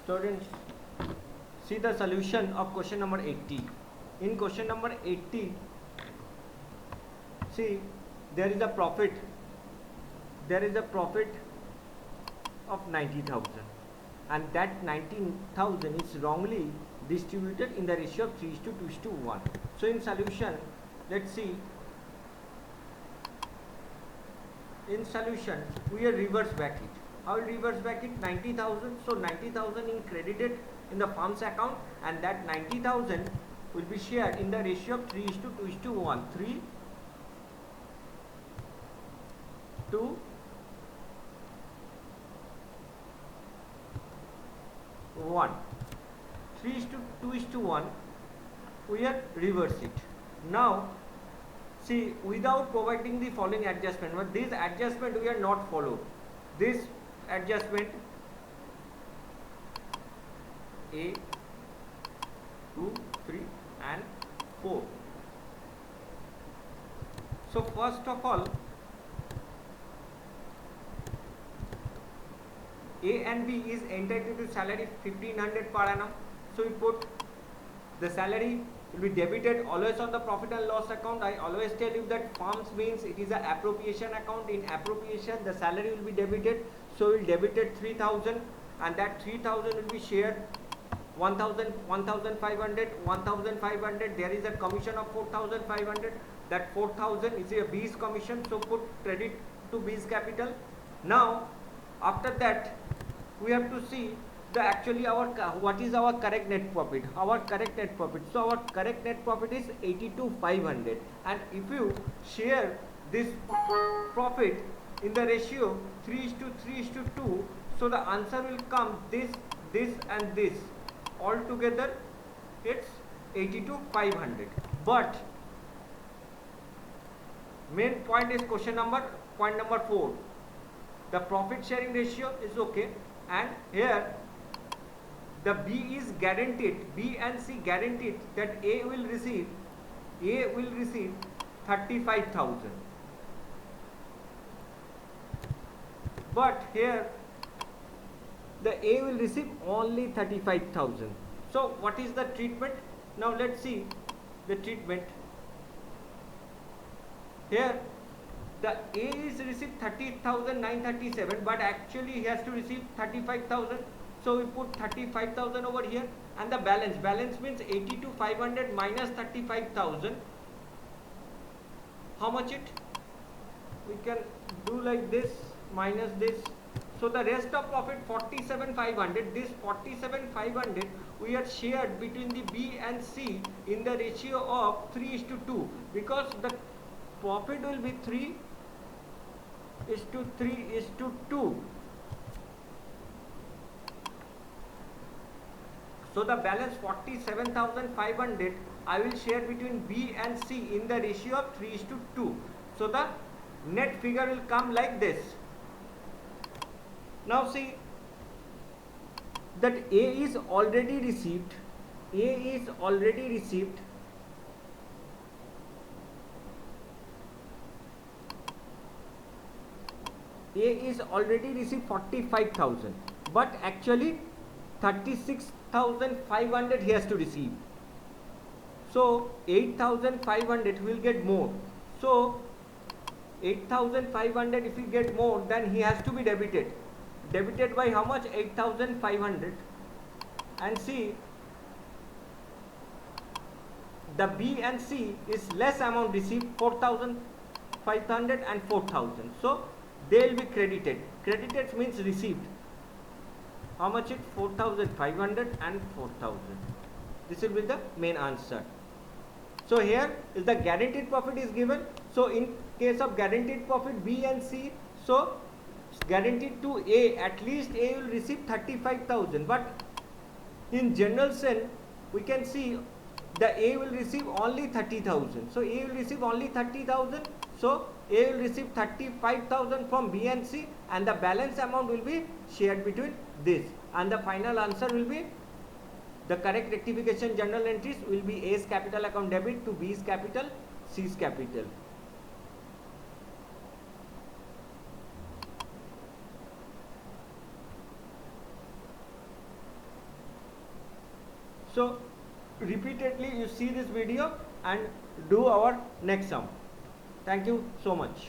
Students, see the solution of question number 80. In question number 80, see there is a profit. There is a profit of 90,000, and that 19,000 is wrongly distributed in the ratio of 3:2:1. So in solution, let's see. In solution, we will reverse back it. How will reverse back it? 90,000. So 90,000 in credited in the firm's account, and that 90,000 will be shared in the ratio of 3:2:1. 3 to 1. 3:2:1. We will reverse it. Now, see, without providing the following adjustment, but this adjustment we are not followed. This adjustment A, 2, 3 and 4. So first of all, A and B is entitled to salary 1500 per annum. So we put the salary will be debited always on the profit and loss account. I always tell you that firms means it is an appropriation account. In appropriation, the salary will be debited. So we will debited 3,000, and that 3,000 will be shared 1,000, 1,500, 1,500. There is a commission of 4,500. That 4,000 is a B's commission. So put credit to B's capital. Now, after that, we have to see the actually our what is our correct net profit. Our correct net profit. So our correct net profit is 82,500, and if you share this profit in the ratio 3:3:2, so the answer will come this, and this all together. It's 82,500. But main point is point number 4. The profit sharing ratio is okay, and here the B is guaranteed, B and C guaranteed that A will receive 35,000. But here the A will receive only 35,000. So what is the treatment? Now let's see the treatment. Here the A is received 30,937, but actually he has to receive 35,000. So we put 35,000 over here, and the balance means 82,500 minus 35,000. How much it? We can do like this, minus this. So the rest of profit 47,500. This 47,500 we are shared between the B and C in the ratio of 3:2, because the profit will be 3:2. So the balance 47,500 I will share between B and C in the ratio of 3:2. So the net figure will come like this. Now see that A is already received. A is already received 45,000, but actually 36,500 he has to receive. So 8,500 will get more. So 8,500 if he get more, then he has to be debited. Debited by how much? 8,500. And see, the B and C is less amount received, 4,500 and 4,000. So they will be credited. Credited means received. How much it? 4,500 and 4,000. This will be the main answer. So here is the guaranteed profit is given. So in case of guaranteed profit B and C, so guaranteed to A, at least A will receive 35,000. But in general sense, we can see the A will receive only 30,000. So A will receive only 30,000. So A will receive 35,000 from B and C, and the balance amount will be shared between this. And the final answer will be, the correct rectification journal entries will be A's capital account debit to B's capital, C's capital. So repeatedly you see this video and do our next sum. Thank you so much.